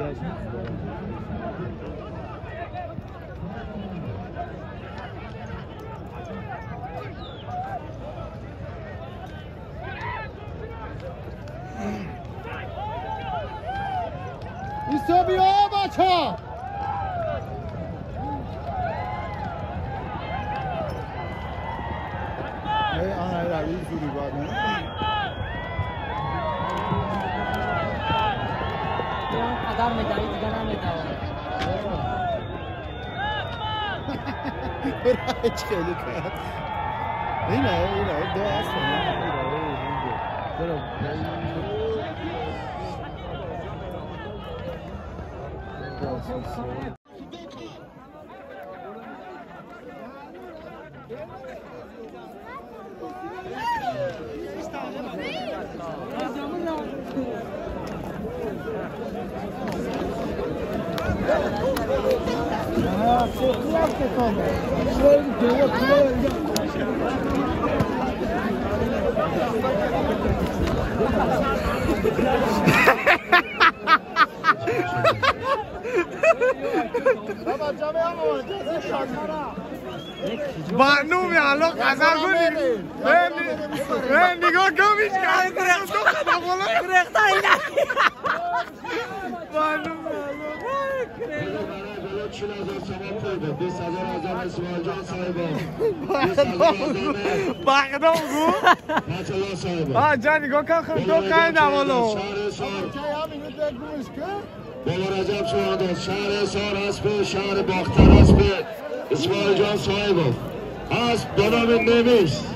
ایستا بیا بچه ها آنها روی زوری باید قدم میدهی دیگه نمیدهی برای خیلی کرد اینه دو هستن بانو میالو قزل کنی نگاه کمیش کرد کرختا اینا بانو میالو بقدام گو ها جا نگاه کن خود دو قید اولو بابا رجب شما شهر سار هست شهر باختر هست اسماعیل جان صاحبov هست به نام نمیست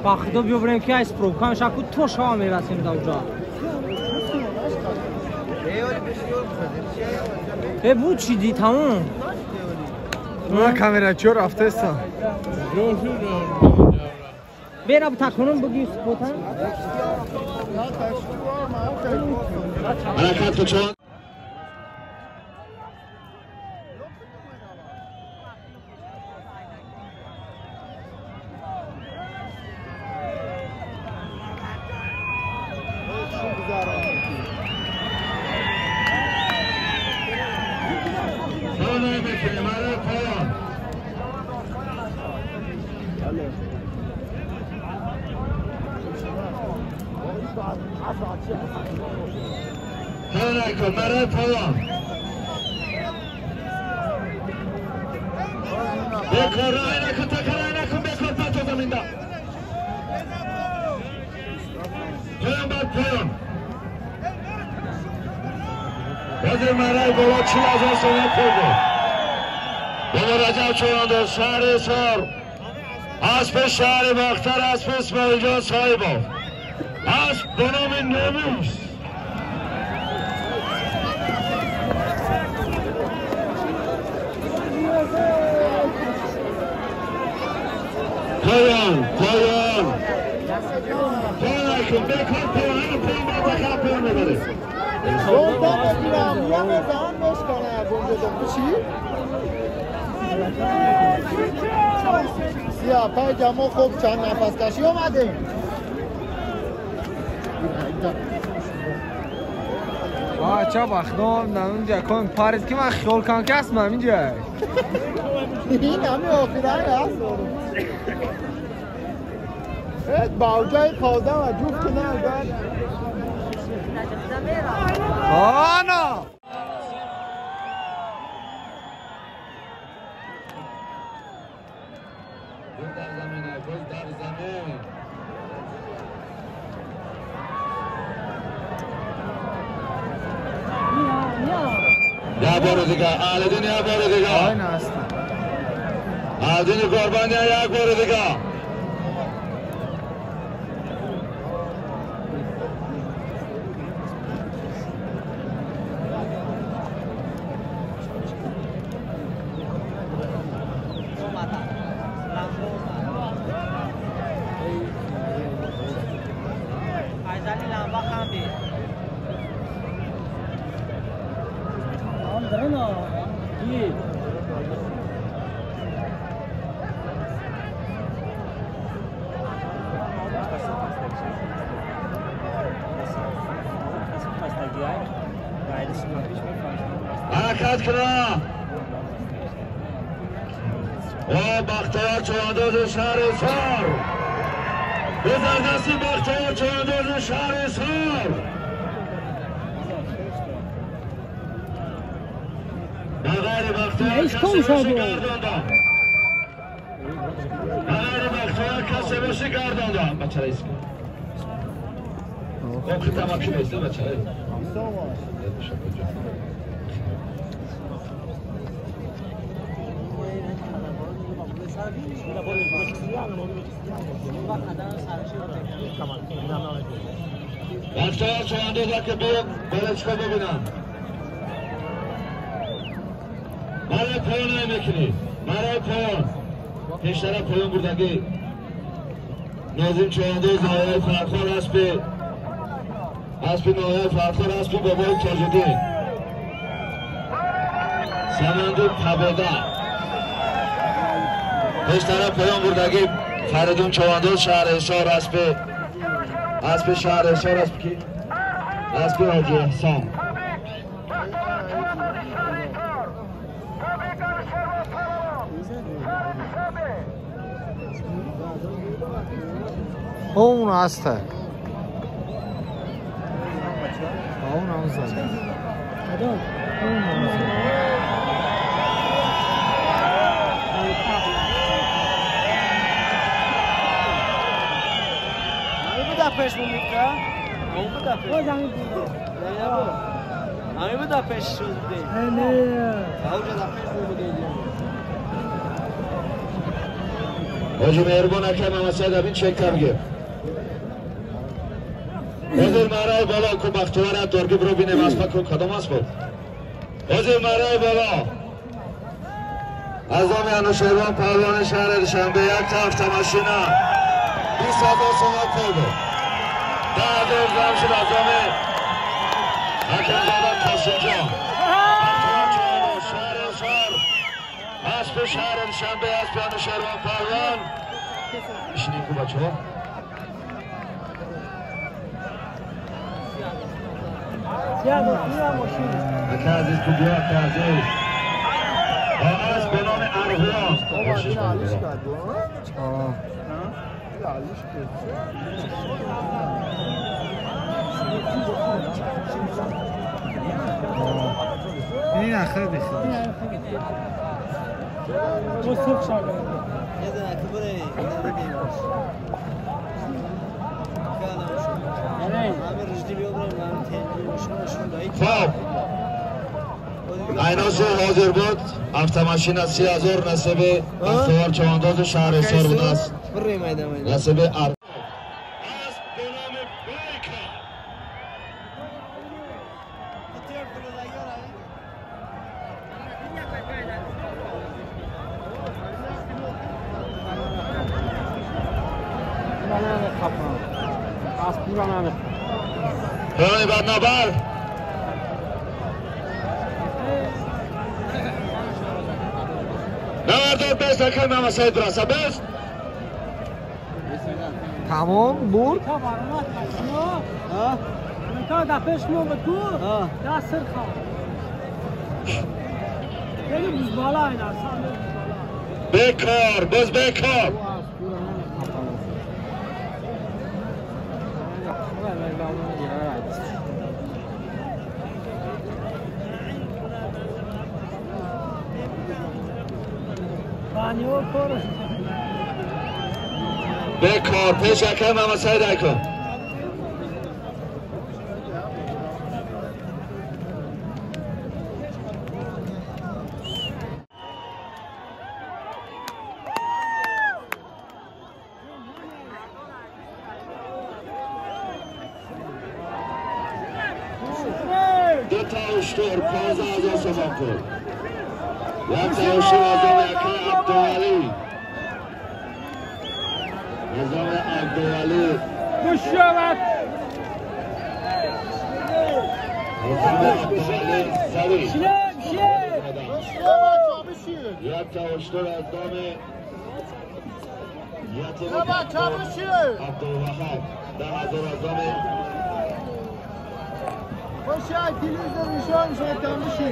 باخدو بیوبریم که از پروکان شکو تو شما میرسیم دا اونجا بود چیدی تموم ما کامرا چور رفته است بیرا بتاکنم بگی سپوتن حرکت تو چون برای پایان بکن رای نکن تکرای نکن بکن پتو زمین دا پایان بعد پایان وزیر مرای بالا 40,000 سومن پول بابا رجب چوراندو شهر سار اسب شهر باختر اسب اسماعیل جان صاحبov اسب به نام نمیست پایان نکن بکن پایان با بخواه پایان نبره گنده بگیرم یه مزان بشکنه گنده دم چی؟ سیاه پای جمع خوب چند نفس کشی اومده چه بخدام نمونجا کن پارز که من خیال کن که اسمم اینجا این همه آخیره هست با جای تازه و جفت که نه آنا یه بار دیگه آلدین یه بار دیگه آلدین قربانی یک بار دیگه حرکت کنه و بختیار چوانداز شهرستان به زردستی بختیار چوانداز شهرستان بغیر بختیار کسی باشی گردانده بغیر بختیار کسی باشی گردانده بچه رئیس خب که تماکی بیسته بچه رئیس بختیار چوانداز که بیاد بلچکا ببینم برای پایان های میکنی برای پایان پیشتر پایان بردگی نازم چوانداز آیه فرخار اسبی نایه فرخار اسبی بابای تاجدین سمندون تباده پیشتر پایان بردگی فریدون چوانداز شهرستان اسب شهرستان اسب حاجی احسان اون هسته اون هم زده اون هم زده Budapest mumikra? O Budapest? O zami bude. Ne bu? Ami Budapest şuzde. Ne? Avcı Budapest bude. Hacı mehriban hakem ama Sedabin çekter gir. Hozir maray bala ku bakhtiwara dorgi bro bine maspa ku kadam asbo. Hozir maray bala. Azam Anushervan Pavlon şehri Dushanbe yak hafta mashina 20,000 so'm qo'ydi. Da'dir Jamshid Azami Hakamzada Qosimjon Shahrisor Aspi shahri Dushanbe Aspi Anushervan Pavlon ishning ku bacho Aka aziz ku biya aka aziz از به نام این آخر بخیر مصطفی شاگرد یه دونه کبره خب ایناسو حاضر بود автомашина 30,000 نصیب بختیار چوانداز شهرستان بود است نصیب ار پرانی بدنبر نورداد بست اکر محمد سعید براسه بست تمام برد تا دفعش مو بکو دست سر خواه یعنی بز بالا این اصلا بکار بز بکار بکار پیش اکر محمد سعید اکر دو تا اشتر 15,000 سوم کرد یک تا اشتر آزام اکر عبدالعلی نظام عبدالعلی بشوت نظام عبدالعلی سریع یک تا اشتر از دام یتیم عبدالوهاب 10,000 از دام باشه تلویزیون نشون شاید هم بشه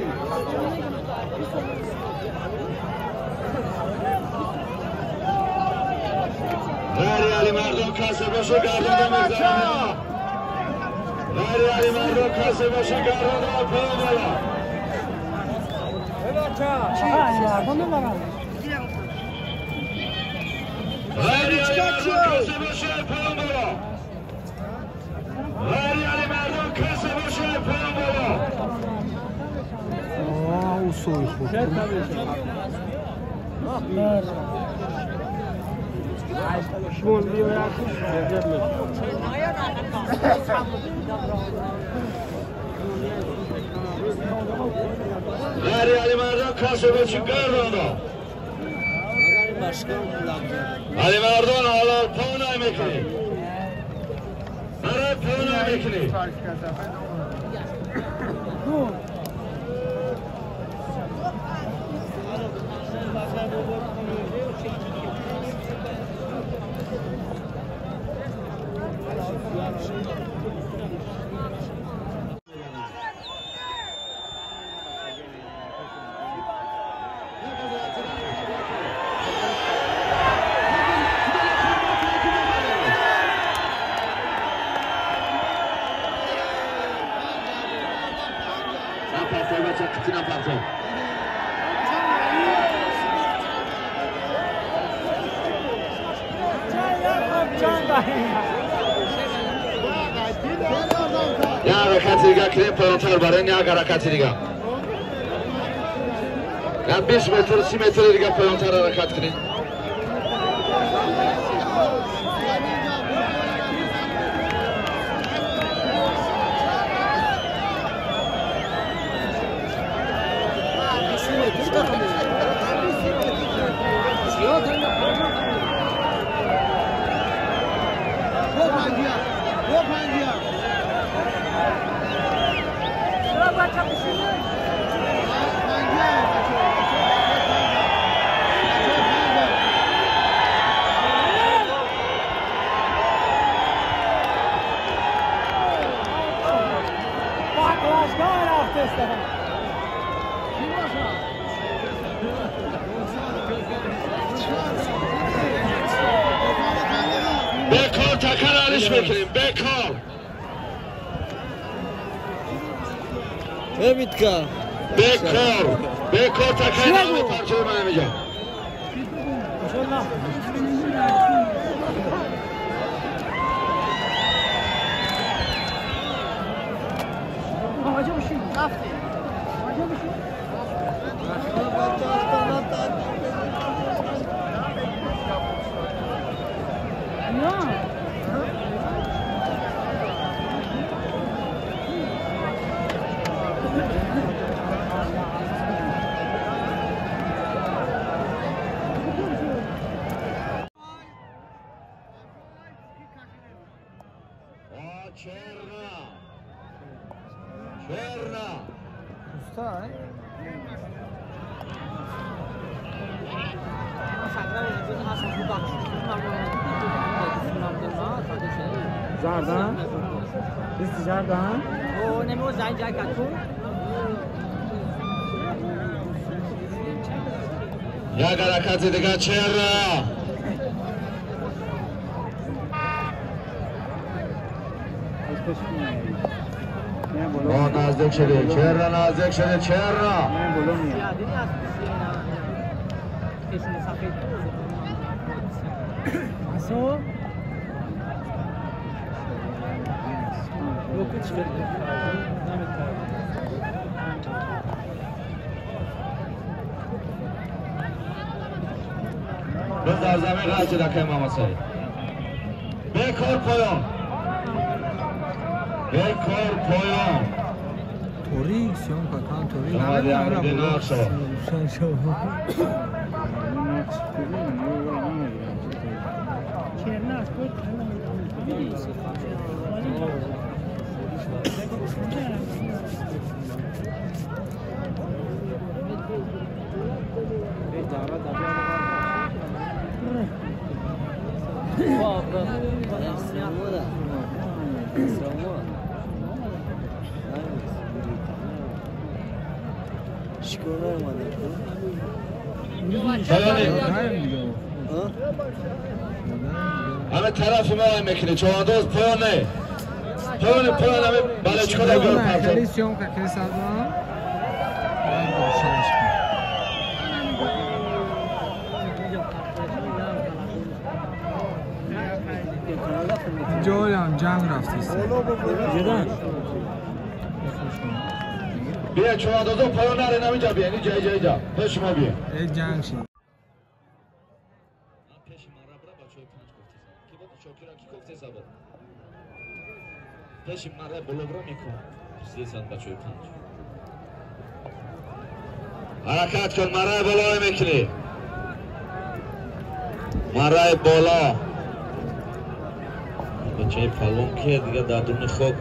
غری علی مردم کاسه باشه گردن میزنه غری علی مردم کاسه باشه گردن پایین بالا غری علی مردم کاسه باشه پایین بالا غری علی مردم کاسه باشه پایین بالا او سوی خود شمول بیارد غری علی مردم کاسه باشه گردن علی مردان حالا پاونای میکنی برای پاونای میکنی یه حرکتی دیگه کنیم پایانتر برای این یک حرکتی دیگه یه 20 متر 30 متر دیگه پایانتر حرکت کنیم بکار تکر علیش بکنیم بکار ببیتکا بکار تکر علیش پرچه من نمیجا چرنا Usta, زردن؟ بیستی زردن؟ او نمیو زنگ جای کتون یک حرکت دیگه چرنا نزدیک شده چرنا نزدیک شده چرنا اصلا بس در زمین قرد شده که امام سعید بکار پایان بکار پایان توری سیان کتان توری شما دیگه نقش Wow, همه طرف ما میکنه چوانداز پایانه همه بله چکار دارم خیلی سیام که خیلی سازمان جولم جنگ رفتیست بیا چواندازا پایان نره نمیجا بیا اینی جا پیش ما بیا ای جنگ شد پیش مرای بلوبرا میکن 300 بچه 5 حرکت کن مرای بالا میکنی مرای بالا بچه پلون که دیگه در درون خوب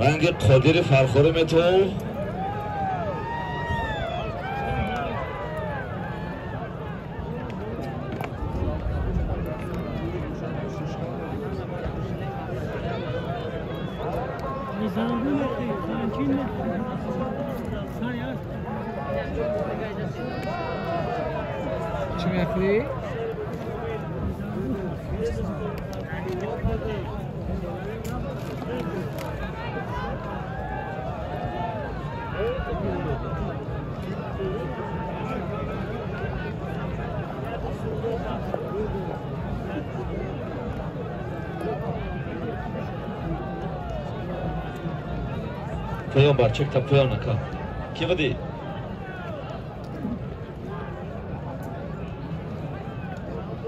رنگ قادر فرخوره میتو چی میخوری؟ پایان بر چک تا پایان نکن کی بدی؟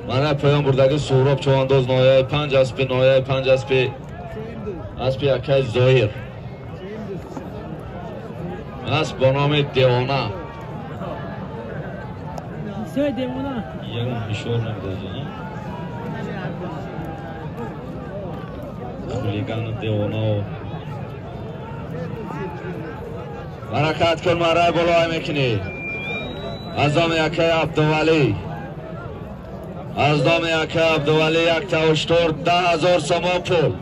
من پایان بردگی سهراب چوانداز نایه 5 اسپی نایه 5 اسپی اکای زایر اسب با نام دیوانه یه مشور نمیده خولیگان دیوانه و حرکت کن مرای بالا میکنی از دام یکی عبدوالی از دام یکی عبدوالی یک تا اشتور 10,000 سما پول